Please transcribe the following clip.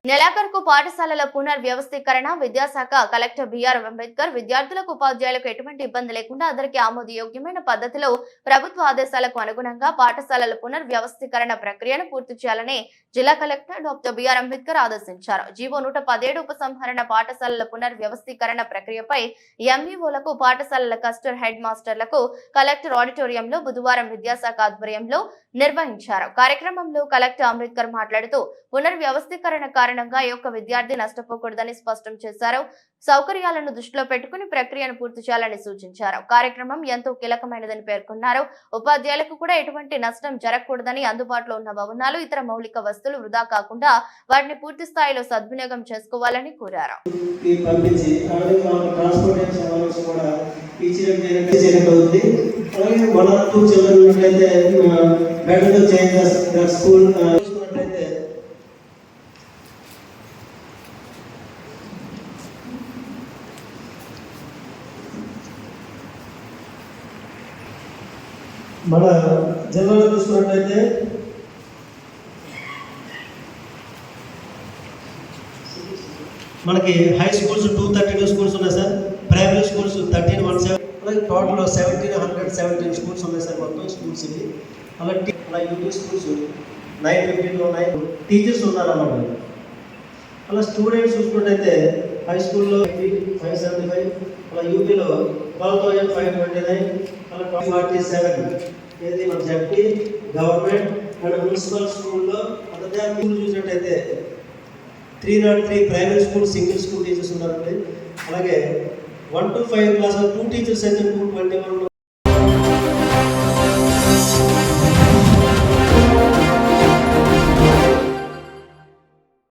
నెలాఖరుకు పాఠశాలల పునర్వ్యవస్థీకరణ విద్యాశాఖ కలెక్టర్ బిఆర్ అంబేద్కర్ విద్యార్థులకు ఉపాధ్యాయులకు ఎటువంటి ఇబ్బంది లేకుండా అందరికీ ఆమోదయోగ్యమైన పద్ధతిలో ప్రభుత్వ ఆదేశాలకు అనుగుణంగా పాఠశాలల పునర్వ్యవస్థీకరణ ప్రక్రియను పూర్తి చేయాలని జిల్లా కలెక్టర్ డాక్టర్ బిఆర్ అంబేద్కర్ ఆదేశించారు. జీవో 117 ఉపసంహరణ పాఠశాలల పునర్వ్యవస్థీకరణ ప్రక్రియపై ఎంఈఓలకు పాఠశాలల కస్టర్ హెడ్ మాస్టర్లకు కలెక్టర్ ఆడిటోరియంలో బుధవారం విద్యాశాఖ ఆధ్వర్యంలో నిర్వహించారు. కార్యక్రమంలో కలెక్టర్ అంబేద్కర్ మాట్లాడుతూ పునర్వ్యవస్థీకరణ కారణంగా ఏ ఒక్క విద్యార్థి నష్టపోకూడదని స్పష్టం చేశారు. సౌకర్యాలను దృష్టిలో పెట్టుకుని ప్రక్రియను పూర్తి చేయాలని సూచించారు. కార్యక్రమం ఎంతో కీలకమైనదని పేర్కొన్నారు. ఉపాధ్యాయులకు కూడా ఎటువంటి నష్టం జరగకూడదని అందుబాటులో ఉన్న భవనాలు ఇతర మౌలిక వస్తువులు వృధా కాకుండా వాటిని పూర్తి స్థాయిలో సద్వినియోగం చేసుకోవాలని కోరారు. మన జిల్లాలో చూసుకున్నట్లయితే మనకి హై స్కూల్స్ 232 స్కూల్స్ ఉన్నాయి సార్. ప్రైమరీ స్కూల్స్ 1317, అలాగే టోటల్ 1717 స్కూల్స్ ఉన్నాయి సార్. మొత్తం స్కూల్స్ ఇవి. అలా యూపీ స్కూల్స్ 952 ఉన్నాయి. టీచర్స్ ఉన్నారు అన్నమాట. అలా స్టూడెంట్స్ చూసుకున్నట్టయితే హై స్కూల్లో 575, అలా యూపీలో 12,529, అలా 47 ఏది మన జడ్పీ గవర్నమెంట్ అండ్ మున్సిపల్ స్కూల్లో అదే స్కూల్ చూసినట్టయితే 303 primary school single school teachers ఉన్నారండి. అలాగే 1 to 5 క్లాస్ 2 టీచర్స్ అయితే 221